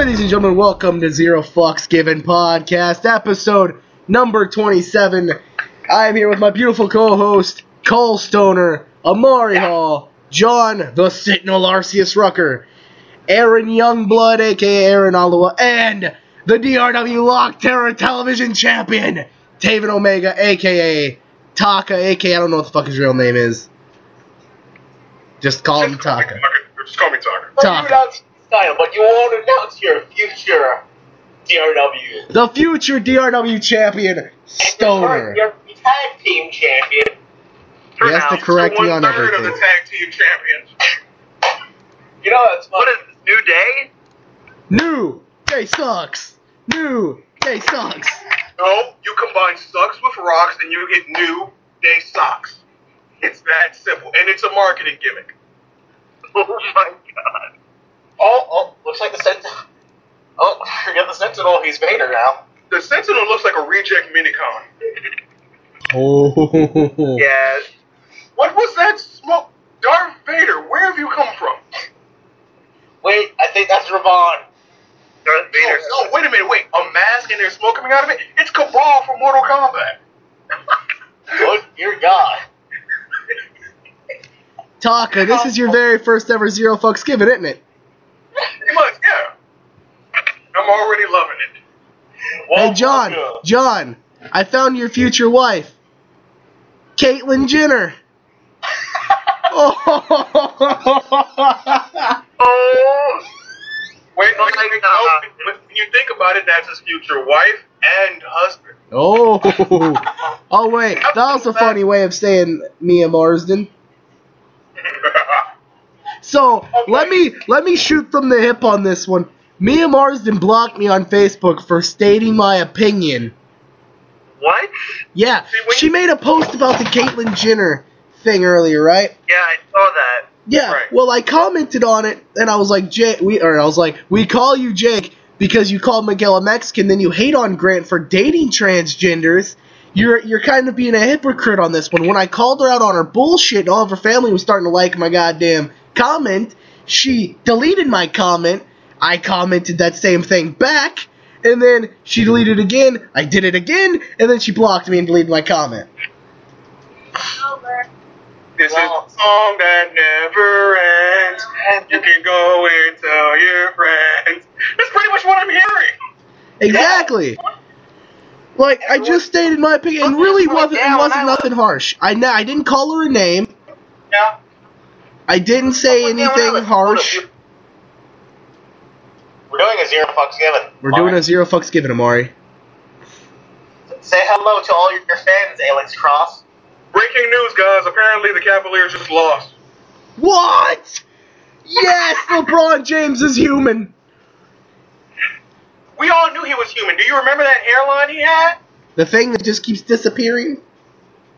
Ladies and gentlemen, welcome to Zero Fucks Given Podcast, episode number 27. I am here with my beautiful co-host, Cole Stoner, Amari Hall, John the Sentinel Arceus Rucker, Aaron Youngblood, aka Aaron Oliwa, and the DRW Lock Terror Television Champion, Taven Omega, aka Taka, aka I don't know what the fuck his real name is. Just call him Taka. Just call me Taka. Taka. But you won't announce your future DRW. The future DRW champion, Stoner. Your tag team champion. He has to correct me on everything. Of the tag team champions. You know that's what is this, New Day? New Day sucks. New Day sucks. No, you combine sucks with rocks and you get New Day socks. It's that simple, and it's a marketing gimmick. Oh my god. Oh, looks like the Sentinel. Oh, forget the Sentinel. He's Vader now. The Sentinel looks like a reject minicon. Oh. Yeah. What was that smoke? Darth Vader, where have you come from? Wait, I think that's Ravon. Darth Vader. Oh, wait a minute, wait. A mask and there's smoke coming out of it? It's Cabal from Mortal Kombat. Good, dear God. Taka, this is your very first ever Zero Fucks Given, isn't it? Pretty much, yeah. I'm already loving it. Well, Hey, John, I found your future wife, Caitlyn Jenner. Oh. Wait, no, when you think about it, that's his future wife and husband. Oh wait, that was a funny way of saying Mia Marsden. So let me shoot from the hip on this one. Mia Marsden blocked me on Facebook for stating my opinion. What? Yeah, she made a post about the Caitlyn Jenner thing earlier, right? Yeah, I saw that. Yeah. Right. Well, I commented on it, and I was like, we call you Jake because you called Miguel a Mexican, then you hate on Grant for dating transgenders. You're kind of being a hypocrite on this one. When I called her out on her bullshit and all of her family was starting to like my goddamn comment, she deleted my comment. I commented that same thing back, and then she deleted it again. I did it again, and then she blocked me and deleted my comment. This is a song that never ends. You can go and tell your friends. That's pretty much what I'm hearing. Exactly. Like, I just stated my opinion. It really wasn't nothing harsh. I didn't call her a name. Yeah. I didn't say anything harsh. We're doing a Zero Fucks Given. We're doing a Zero Fucks Given, Amari. Say hello to all your fans, Alex Cross. Breaking news, guys. Apparently the Cavaliers just lost. What? Yes, LeBron James is human. We all knew he was human. Do you remember that hairline he had? The thing that just keeps disappearing?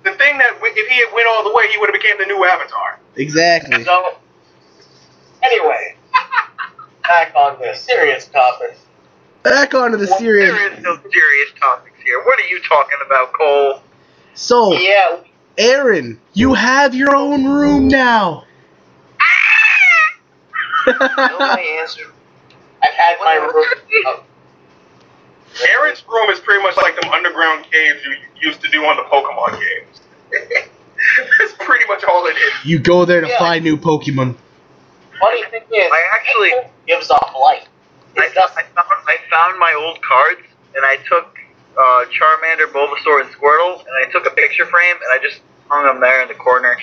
The thing that, if he had went all the way, he would have became the new Avatar. Exactly. So, anyway, back on the serious topic. Back onto the serious. There is no serious topics here. What are you talking about, Cole? So, Yeah. Aaron, you have your own room now. My answer. I've had my room. Aaron's room is pretty much like them underground caves you used to do on the Pokemon games. That's pretty much all it is. You go there to find new Pokemon. Funny thing is, I actually gives off light. I found my old cards, and I took Charmander, Bulbasaur, and Squirtle, and I took a picture frame, and I just hung them there in the corner.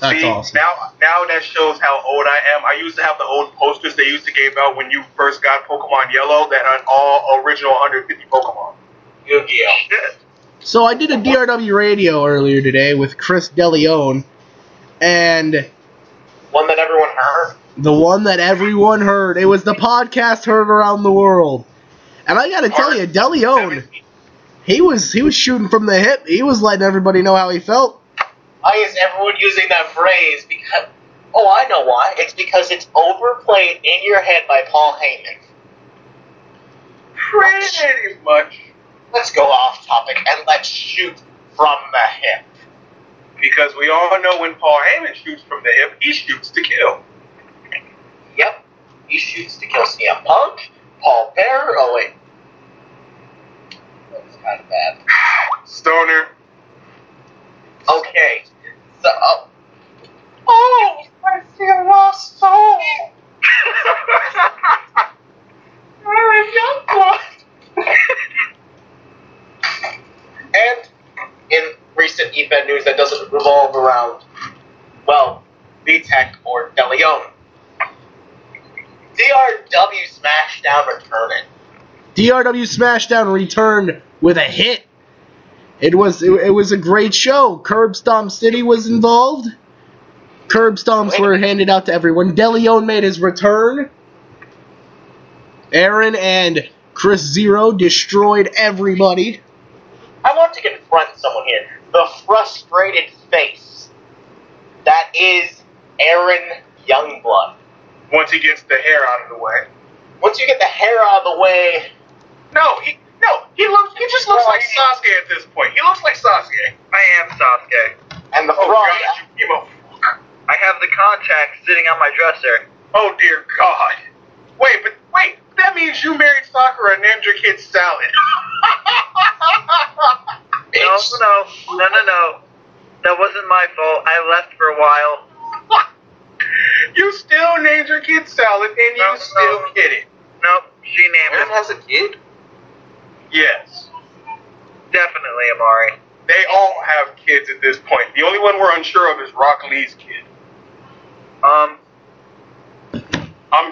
That's See, awesome. now that shows how old I am. I used to have the old posters they used to give out when you first got Pokemon Yellow that had all original 150 Pokemon. Yu-Gi-Oh! Shit. So I did a DRW radio earlier today with Chris DeLeon, and One that everyone heard. the one that everyone heard. It was the podcast heard around the world. And I gotta tell you, DeLeon, he was shooting from the hip. He was letting everybody know how he felt. Why is everyone using that phrase? Because, oh, I know why. It's because it's overplayed in your head by Paul Heyman. Pretty much. Let's go off topic and let's shoot from the hip. Because we all know when Paul Heyman shoots from the hip, he shoots to kill. Yep. He shoots to kill CM Punk. DRW Smashdown returning. DRW Smashdown returned with a hit. It was a great show. Curb Stomp City was involved. Curb Stomps were handed out to everyone. DeLeon made his return. Aaron and Chris Zero destroyed everybody. I want to confront someone here. The frustrated face. That is Aaron Youngblood. Once he gets the hair out of the way. Once you get the hair out of the way... He just looks like Sasuke at this point. He looks like Sasuke. I am Sasuke. And the Oh frog... God, you emo. I have the contacts sitting on my dresser. Oh dear God. Wait, that means you married Sakura and named your kid Salad. No. That wasn't my fault. I left for a while. You still named your kid Salad and you still get it. Nope, she named Aaron him. has a kid? Yes. Definitely, Amari. They all have kids at this point. The only one we're unsure of is Rock Lee's kid. I'm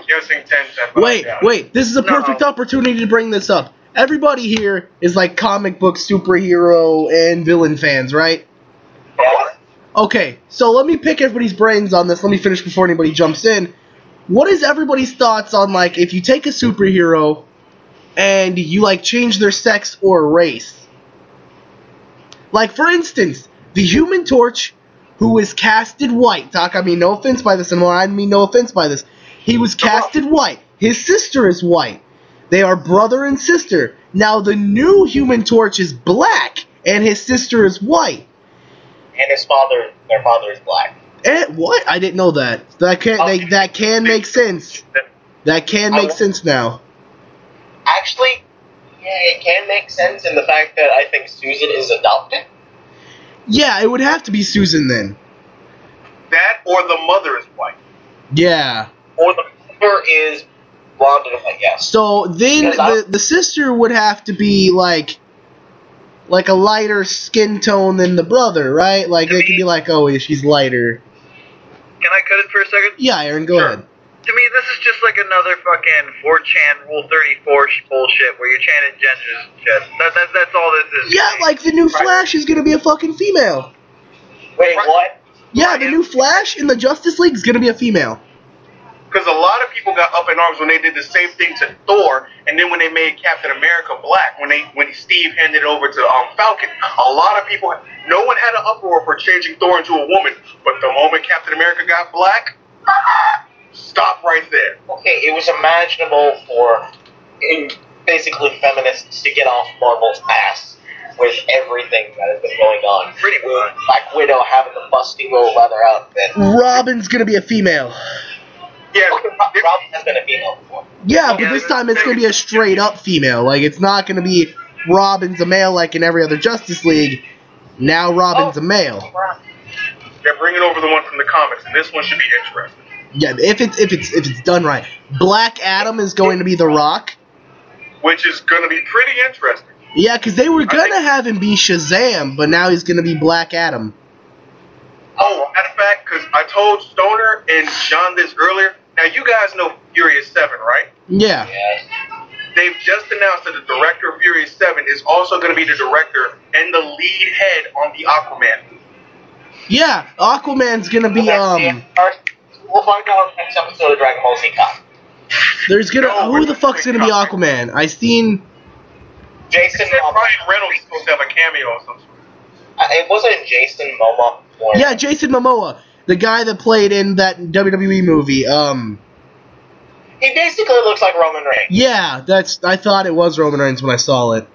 guessing 10. Wait. This is a perfect opportunity to bring this up. Everybody here is like comic book superhero and villain fans, right? Yeah. Okay, so let me pick everybody's brains on this. Let me finish before anybody jumps in. What is everybody's thoughts on, like, if you take a superhero and you, like, change their sex or race? Like, for instance, the Human Torch, who is casted white. Doc, I mean no offense by this, and I mean no offense by this. He was casted white. His sister is white. They are brother and sister. Now, the new Human Torch is black, and his sister is white. And their father is black. What? I didn't know that. That can make sense. That can make sense now. Actually, yeah, it can make sense in the fact that I think Susan is adopted. Yeah, it would have to be Susan then. That or the mother is white. Yeah. Or the mother is blonde and white, yes. So then the sister would have to be like a lighter skin tone than the brother, right? Like they could be like, oh, she's lighter. Can I cut it for a second? Yeah, Aaron, go ahead. To me, this is just like another fucking 4chan Rule 34 bullshit where you're chanting genders and shit. That's all this is. Yeah, like the new Flash is gonna be a fucking female. Wait, what? Yeah, the new Flash in the Justice League is gonna be a female. Because a lot of people got up in arms when they did the same thing to Thor, and then when they made Captain America black, when Steve handed it over to Falcon, a lot of people, no one had an uproar for changing Thor into a woman, but the moment Captain America got black, stop right there. Okay, it was imaginable for basically feminists to get off Marvel's ass with everything that has been going on. Pretty much. Black Widow having the busty little leather outfit. Robin's gonna be a female. Yeah, Okay, Robin has been a female before. Yeah, but this time it's gonna be a straight up female. Like it's not gonna be Robin's a male like in every other Justice League. Now Robin's a male. they're bringing over the one from the comics, and this one should be interesting. Yeah, if it's done right. Black Adam is going to be The Rock. Which is going to be pretty interesting. Yeah, because they were gonna have him be Shazam, but now he's gonna be Black Adam. Oh, matter of fact, because I told Stoner and John this earlier. Now, you guys know Furious 7, right? Yeah. Yes. They've just announced that the director of Furious 7 is also going to be the director and the lead head on the Aquaman movie. Yeah, Aquaman's gonna be We'll find out next episode of Dragon Ball Z Kai. There's who the fuck's gonna be Aquaman? I seen Jason They said Momoa. Ryan Reynolds is supposed to have a cameo or something. It wasn't Jason Momoa. Yeah, Jason Momoa, the guy that played in that WWE movie. He basically looks like Roman Reigns. Yeah, I thought it was Roman Reigns when I saw it.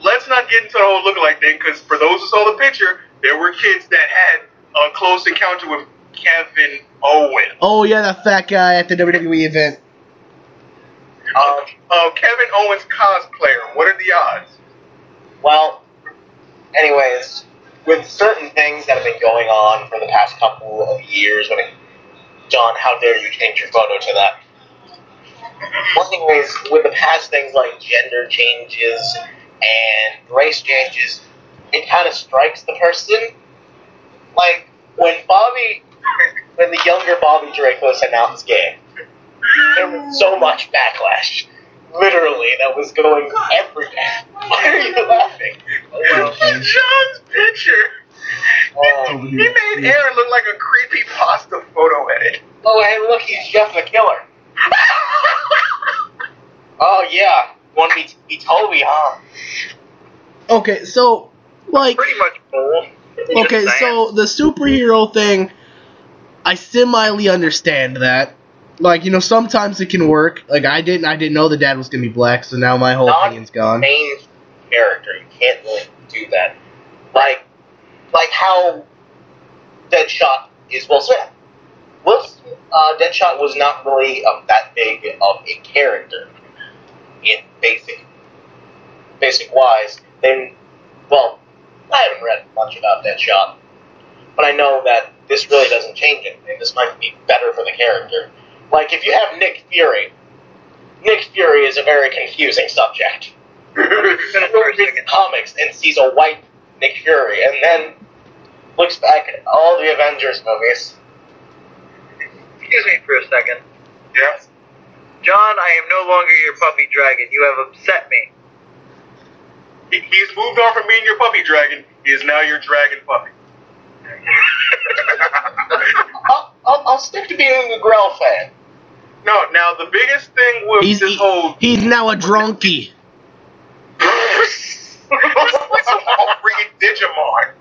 Let's not get into the whole lookalike thing, because for those who saw the picture, there were kids that had a close encounter with Kevin Owens. Oh yeah, that fat guy at the WWE event. Kevin Owens cosplayer. What are the odds? Well, anyways, with certain things that have been going on for the past couple of years, John, how dare you change your photo to that? Well, anyways, with the past things like gender changes and race changes, it kind of strikes the person. Like, when Bobby when the younger Bobby Drake was announced gay, there was so much backlash. Literally, that was going everywhere. Why are you laughing? Well, John's picture. He made Aaron look like a creepy pasta photo edit. Oh, hey, look, he's Jeff the Killer. Oh, yeah. Want me to be Toby, huh? Okay, so, like... Pretty much both. Okay, so the superhero thing, I semi understand that. Like, you know, sometimes it can work. Like, I didn't know the dad was gonna be black, so now my whole opinion's gone. Main character, you can't really do that. Like how Deadshot is Will Smith. Deadshot was not really that big of a character in basic wise. Then, well, I haven't read much about Deadshot, but I know that this really doesn't change anything. This might be better for the character. Like, if you have Nick Fury is a very confusing subject. Who reads comics and sees a white Nick Fury, and then looks back at all the Avengers movies. Excuse me for a second. Yes. John, I am no longer your puppy dragon. You have upset me. He's moved on from being your puppy dragon. He is now your dragon puppy. I'll stick to being a Grell fan. No, now the biggest thing with this whole... He's now a drunkie. It's like some freaking Digimon.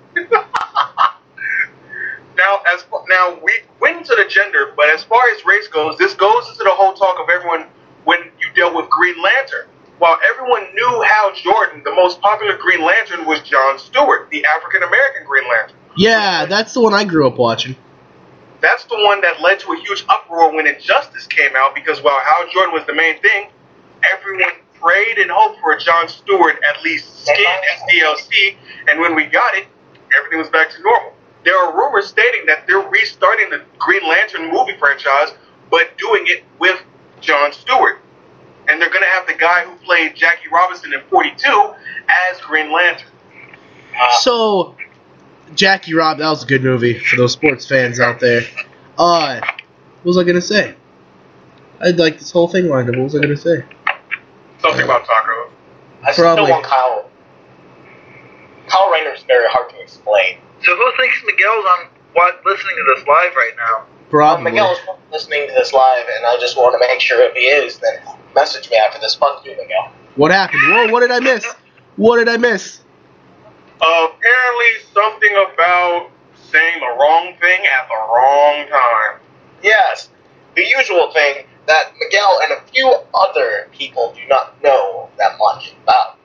Now we went into the gender, but as far as race goes, this goes into the whole talk of everyone when you dealt with Green Lantern. While everyone knew Hal Jordan, the most popular Green Lantern was John Stewart, the African American Green Lantern. Yeah, that's the one I grew up watching. That's the one that led to a huge uproar when Injustice came out, because while Hal Jordan was the main thing, everyone prayed and hoped for John Stewart at least skin as DLC, and when we got it, everything was back to normal. There are rumors stating that they're restarting the Green Lantern movie franchise, but doing it with John Stewart. And they're going to have the guy who played Jackie Robinson in 42 as Green Lantern. So, Jackie Rob, that was a good movie for those sports fans out there. What was I going to say? I had like this whole thing lined up. What was I going to say? Something about tacos. I still want Kyle. Kyle Rayner's very hard to explain. So who thinks Miguel's on listening to this live right now? Probably. Miguel's listening to this live, and I just want to make sure if he is, then message me after this. Fuck you, Miguel. What happened? Whoa, what did I miss? What did I miss? Apparently something about saying the wrong thing at the wrong time. Yes, the usual thing that Miguel and a few other people do not know that much about.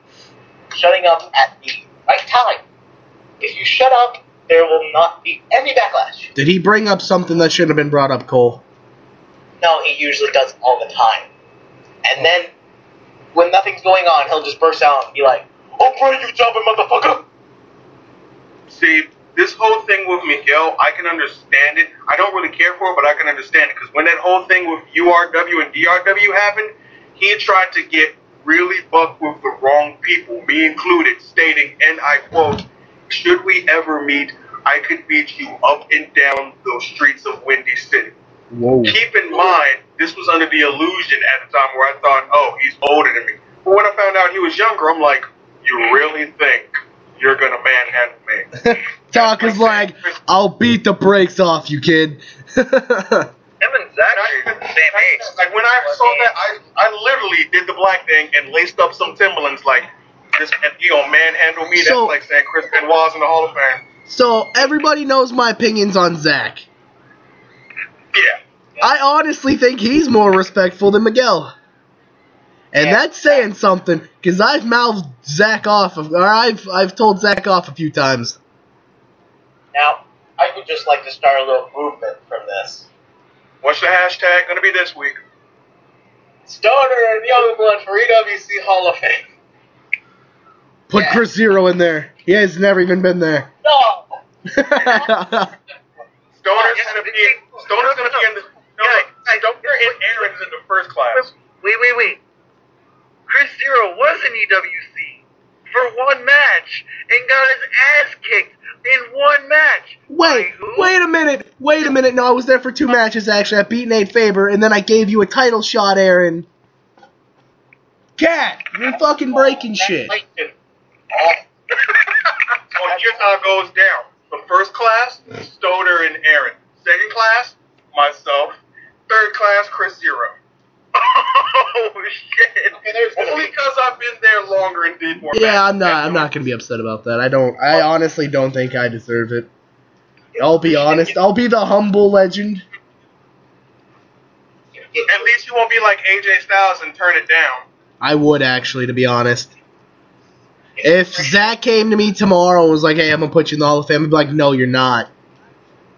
Shutting up at the right time. If you shut up, there will not be any backlash. Did he bring up something that shouldn't have been brought up, Cole? No, he usually does all the time. And then, when nothing's going on, he'll just burst out and be like, "Oh, pray you jumping, motherfucker!" See, this whole thing with Miguel, I can understand it. I don't really care for it, but I can understand it. Because when that whole thing with URW and DRW happened, he tried to get really buck with the wrong people, me included, stating, and I quote, "Should we ever meet, I could beat you up and down those streets of Windy City." Whoa. Keep in mind, this was under the illusion at the time where I thought, oh, he's older than me. But when I found out he was younger, I'm like, you really think you're going to manhandle me? Talk is like, I'll beat the brakes off you, kid. Him and Zach are the same age. Like, when I saw that, I literally did the black thing and laced up some Timberlands like, this, you gonna manhandle me? So- That's like saying Chris Benoit's in the Hall of Fame. So, everybody knows my opinions on Zach. Yeah. I honestly think he's more respectful than Miguel. And that's saying something, because I've mouthed Zach off, or I've told Zach off a few times. Now, I would just like to start a little movement from this. What's the hashtag gonna be this week? Stoner and Youngblood for EWC Hall of Fame. Put Chris Zero in there. He has never even been there. No! Stoner's gonna be in the... Stoner and Aaron's in the first class. Wait. Chris Zero was in EWC for one match and got his ass kicked in one match. Wait a minute. No, I was there for 2 matches, actually. I beat Nate Faber, and then I gave you a title shot, Aaron. Cat, you're fucking breaking shit. So here's how it goes down. The first class, Stoner and Aaron. Second class, myself. Third class, Chris Zero. Oh shit! Only because I've been there longer and did more. Yeah, matches. I'm not gonna be upset about that. I honestly don't think I deserve it. I'll be honest. I'll be the humble legend. At least you won't be like AJ Styles and turn it down. I would actually, to be honest. If Zach came to me tomorrow and was like, "Hey, I'm gonna put you in the Hall of Fame," I'd be like, "No, you're not."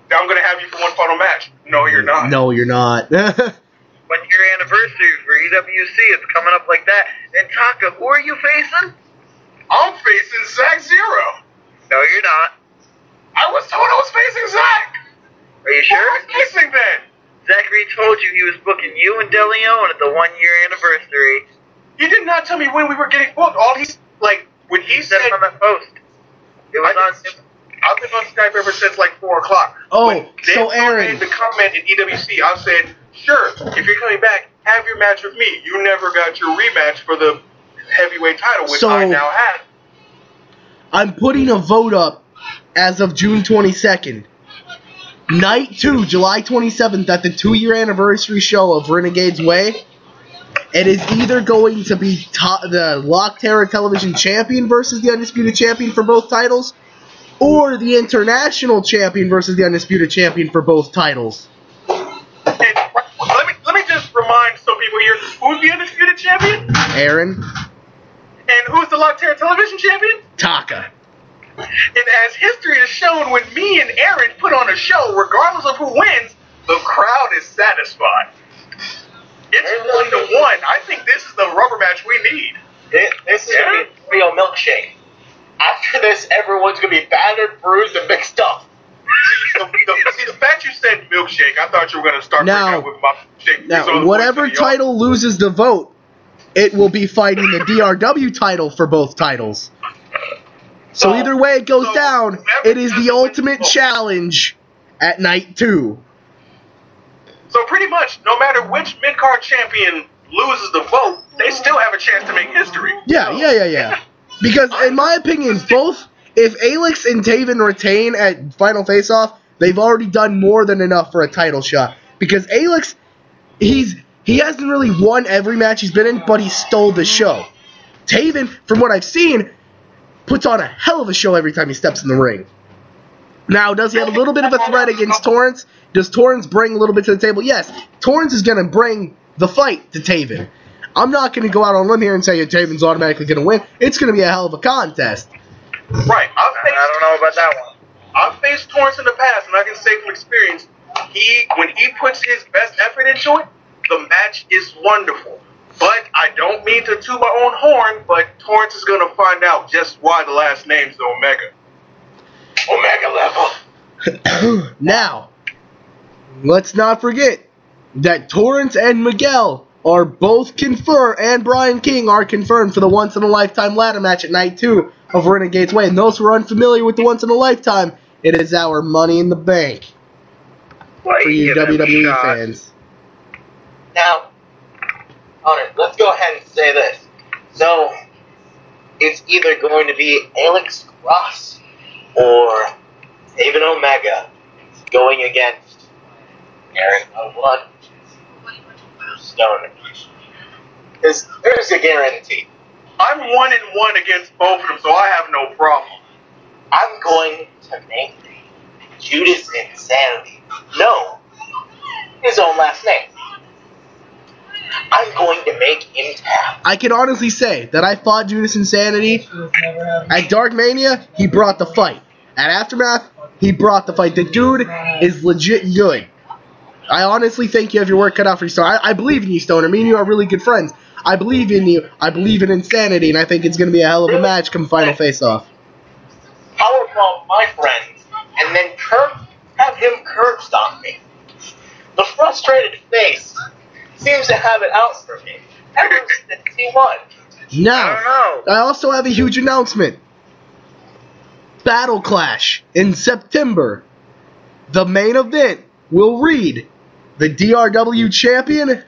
I'm gonna have you for one final match. No, you're not. No, you're not. 1 year anniversary for EWC. It's coming up like that. And Taka, who are you facing? I'm facing Zach Zero. No, you're not. I was told I was facing Zach. Are you Who sure? was facing then? Zachary told you he was booking you and DeLeon at the 1 year anniversary. He did not tell me when we were getting booked. All he's like when he said said on that post. It was on. I've been on Skype ever since like 4 o'clock. Oh, When so Dave Aaron. made the comment in EWC, I said, sure, if you're coming back, have your match with me. You never got your rematch for the heavyweight title, which So- I now have. I'm putting a vote up as of June 22nd. Night 2, July 27th, at the 2-year anniversary show of Renegade's Way. It is either going to be the Lock Terror Television Champion versus the Undisputed Champion for both titles, or the International Champion versus the Undisputed Champion for both titles. And let me just remind some people here, who's the Undisputed Champion? Aaron, And who's the Lock Terror Television Champion? Taka. And as history has shown, when me and Aaron put on a show, regardless of who wins, the crowd is satisfied. It's 1-1. I think this is the rubber match we need. This is going to be a real milkshake. After this, everyone's going to be battered, bruised, and mixed up. The fact you said milkshake, I thought you were going to start Now- breaking out with my shake. Now, whatever title loses the vote, it will be fighting the DRW title for both titles. So either way it goes down, it is the ultimate challenge at night 2. So pretty much, no matter which mid-card champion loses the vote, they still have a chance to make history. Yeah. Because, in my opinion, both, if Alex and Taven retain at Final Face-Off, they've already done more than enough for a title shot. Because Alex, he hasn't really won every match he's been in, but he stole the show. Taven, from what I've seen, puts on a hell of a show every time he steps in the ring. Now, does he have a little bit of a threat against Torrance? Does Torrance bring a little bit to the table? Yes. Torrance is going to bring the fight to Taven. I'm not going to go out on a limb here and say Taven's automatically going to win. It's going to be a hell of a contest. Right. I don't know about that one. I've faced Torrance in the past, and I can say from experience, when he puts his best effort into it, the match is wonderful. But I don't mean to toot my own horn, but Torrance is going to find out just why the last name's the Omega. Omega level. Now, let's not forget that Torrance and Miguel are both confirmed, and Brian King are confirmed for the once-in-a-lifetime ladder match at Night 2 of Renegade's Way. And those who are unfamiliar with the once-in-a-lifetime, it is our Money in the Bank for you WWE fans. Now, Connor, let's go ahead and say this. So, it's either going to be Alex Ross or David Omega going against Aaron One Stoner. There's a guarantee. I'm 1-1 against both of them, so I have no problem. I'm going to make Judas Insanity know his own last name. I'm going to make him tap. I can honestly say that I fought Judas Insanity. At Dark Mania, he brought the fight. At Aftermath, he brought the fight. The dude is legit good. I honestly think you have your work cut out for you, Stoner. I believe in you, Stoner. Me and you are really good friends. I believe in you. I believe in Insanity, and I think it's going to be a hell of a match come Final Face-Off. Powerbomb my friends, and then have him curb stomp me. The frustrated face seems to have it out for me ever since he won. Now, I don't know. I also have a huge announcement. Battle Clash in September. The main event will read the DRW champion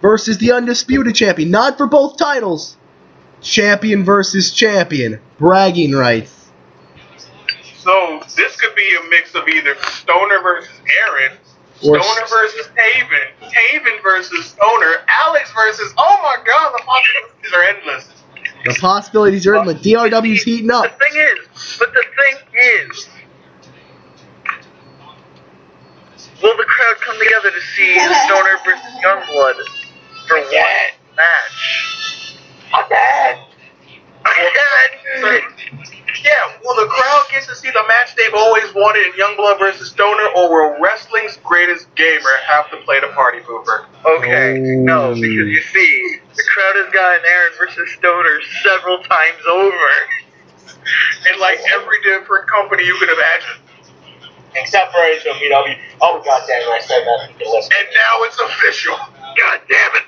versus the undisputed champion. Not for both titles. Champion versus champion. Bragging rights. So this could be a mix of either Stoner versus Aaron, Or Stoner versus Taven, Taven versus Stoner, Alex versus, oh my god, the possibilities are endless. The possibilities are endless. DRW's heating up. The thing is, will the crowd come together to see Stoner versus Youngblood for one match? Again. Yeah, will the crowd get to see the match they've always wanted in Youngblood versus Stoner, or will wrestling's greatest gamer have to play the party pooper? Okay, no, because you see, the crowd has gotten Aaron versus Stoner several times over. In like every different company you could imagine. Except for HOPW. Oh, god damn it, I said that. And now it's official. God damn it!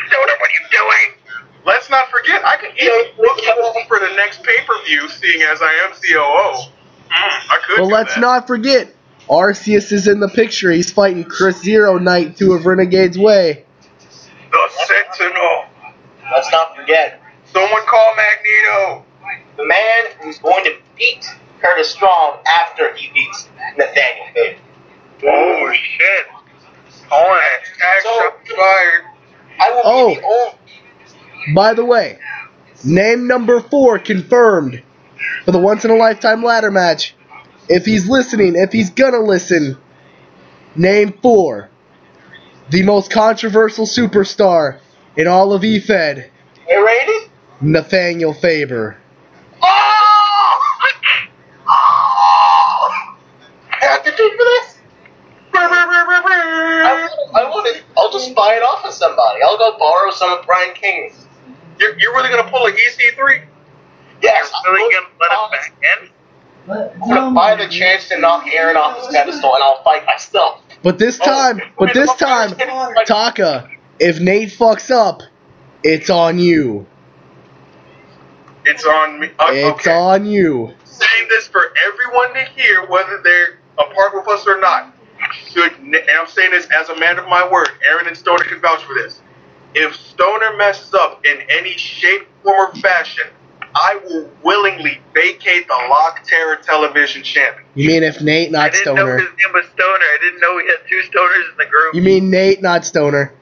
Stoner, what are you doing? Let's not forget, I could even look for the next pay-per-view, seeing as I am COO. I could Well, do let's that. not forget, Arceus is in the picture. He's fighting Chris Zero Night 2 of Renegade's Way. The Sentinel. Let's not forget, Someone call Magneto. the man who's going to beat Curtis Strong after he beats Nathaniel Baker. Oh, shit. Calling it. Shots fired. I will be the only. By the way, name number 4 confirmed for the once-in-a-lifetime ladder match. If he's listening, if he's gonna listen, name 4. The most controversial superstar in all of EFED, Hey, rated? Nathaniel Faber. Oh! I have to do for this? I'll just buy it off of somebody. I'll go borrow some of Brian King's. You're really gonna pull an EC3? Yes, You're really gonna let him back in? I'm gonna buy the chance to knock Aaron off his pedestal, and I'll fight myself. But this time, Taka, if Nate fucks up, it's on you. It's on me. It's on you. Saying this for everyone to hear, whether they're a part with us or not. And I'm saying this as a man of my word. Aaron and Stoner can vouch for this. If Stoner messes up in any shape, form, or fashion, I will willingly vacate the Lock Terror Television Champion. You mean if Nate, I not didn't know Stoner? his name was Stoner. I didn't know we had 2 Stoners in the group. You mean Nate, not Stoner?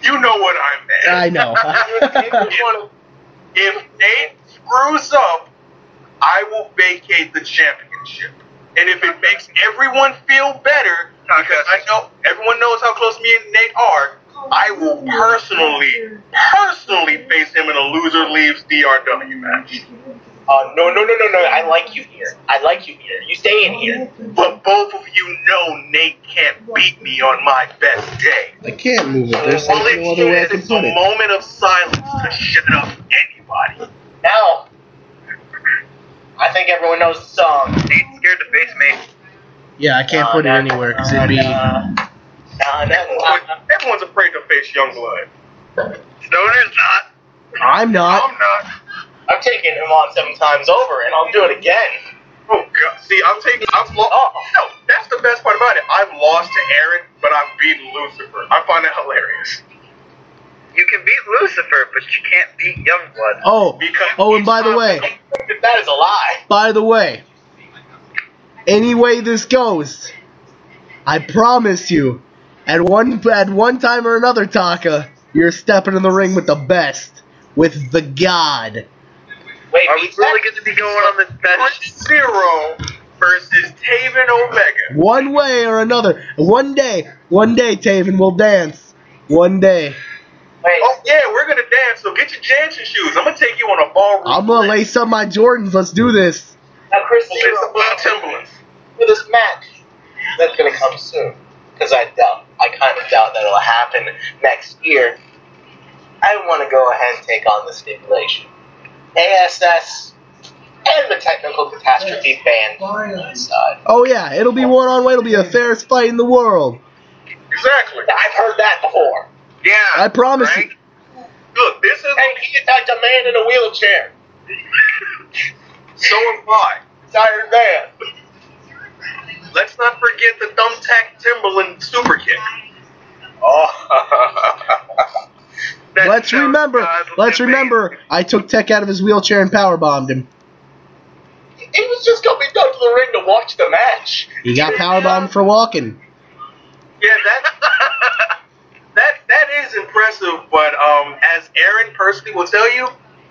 You know what I meant. I know. If Nate screws up, I will vacate the championship. And if it makes everyone feel better, because I know everyone knows how close me and Nate are, I will personally face him in a loser leaves DRW match. No. I like you here. You stay in here. But both of you know Nate can't beat me on my best day. I can't move it. There's All like it no other way I is can is put a it. moment of silence to shut up anybody. Now, I think everyone knows the song. Nate's scared to face me. Yeah, I can't put it anywhere because it'd be. Everyone's afraid to face Youngblood. Stoner's not. I'm not. I'm not. I've taken him on 7 times over, and I'll do it again. Oh god, see, I've lost. No, that's the best part about it. I've lost to Aaron, but I've beaten Lucifer. I find that hilarious. You can beat Lucifer, but you can't beat Youngblood. Oh, and by the way, That is a lie. any way this goes, I promise you, at one time or another, Taka, you're stepping in the ring with the best, with the God. Wait, Are we really going to be going on this best? Zero versus Taven Omega. One way or another. One day, Taven will dance. One day. Wait, Oh yeah, we're gonna dance. So get your dancing shoes. I'm gonna take you on a ballroom. I'm gonna lace up my Jordans. Let's do this. now Chris, Lace up my Timberlands. for this match that's gonna come soon, because I kind of doubt that it'll happen next year. I want to go ahead and take on the stipulation. ASS and the technical catastrophe band on the side. Oh yeah, it'll be one-on-one. It'll be the fairest fight in the world. Exactly. I've heard that before. Yeah. I promise right? you. Look, this is... And he attacked a man in a wheelchair. So am I. It's Iron Man. Let's not forget the thumbtack Timberland super kick. Oh. Let's remember, I took Tech out of his wheelchair and powerbombed him. He was just coming down to the ring to watch the match. He got powerbombed for walking. Yeah, that is impressive, but as Aaron personally will tell you,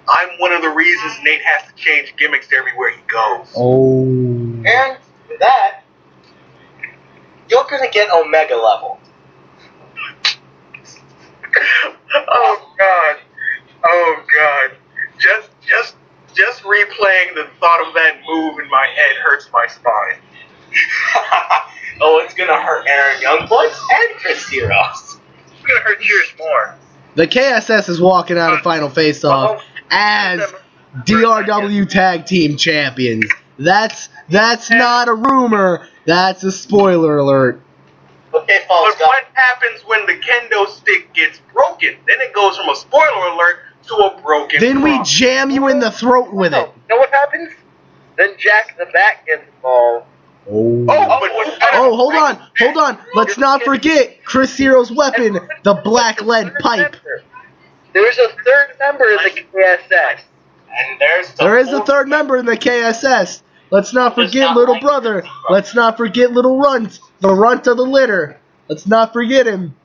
I'm one of the reasons Nate has to change gimmicks everywhere he goes. Oh. And with that, you're gonna get Omega level. Oh God. Just replaying the thought of that move in my head hurts my spine. Oh, it's gonna hurt Aaron Youngboy and Chris Heroes. It's gonna hurt yours more. The KSS is walking out of Final Face-Off as DRW Tag Team Champions. That's not a rumor. That's a spoiler alert. Okay, Falls But what happens when the kendo stick gets broken? Then it goes from a spoiler alert to a broken. Then we promo. jam you in the throat with it. You know what happens? Then Jack the Bat gets involved. Oh, hold on. Let's not forget Chris Hero's weapon, the black lead pipe. There's a third member in the KSS. And there's There is a third member in the KSS. Let's not forget Little Brother. Let's not forget Little Runt, the runt of the litter. Let's not forget him.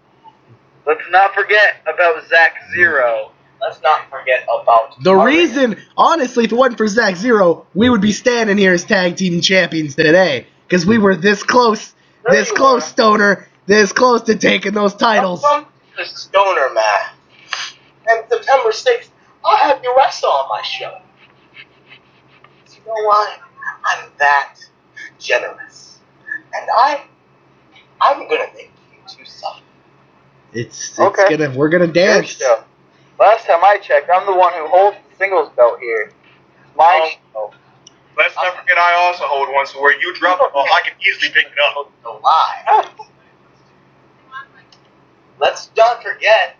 Let's not forget about Zach Zero. Let's not forget about The reason, honestly, if it wasn't for Zach Zero, we would be standing here as tag team champions today. Because we were this close, Stoner, this close to taking those titles. Welcome to Stoner Man. And September 6th, I'll have you wrestle on my show. You know why? I'm that generous. And I'm gonna make you two suffer. We're gonna dance. Show. Last time I checked, I'm the one who holds the singles belt here. It's my show. Let's not forget I also hold one, so where you drop the ball, I can easily pick it up. A lie. Let's not forget.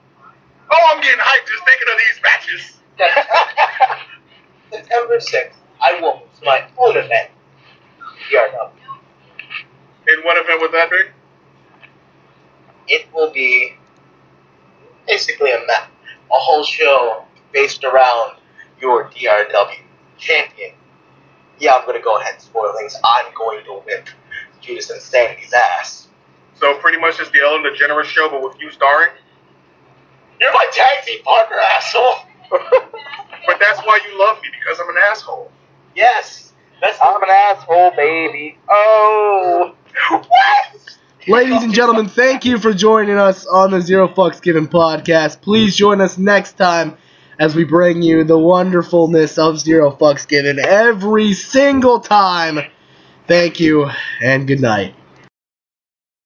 Oh, I'm getting hyped just thinking of these matches. September 6th, I will host my own event. DRW. And what event would that be? It will be basically a whole show based around your DRW champion. Yeah, I'm going to go ahead and spoil things. I'm going to whip Judas Insanity's ass. So pretty much just the Ellen DeGeneres show, but with you starring? You're my tag team partner, asshole! But that's why you love me, because I'm an asshole. Yes! I'm an asshole, baby. Oh! What? Ladies and gentlemen, thank you for joining us on the Zero Fucks Given podcast. Please join us next time as we bring you the wonderfulness of Zero Fucks Given every single time. Thank you, and good night.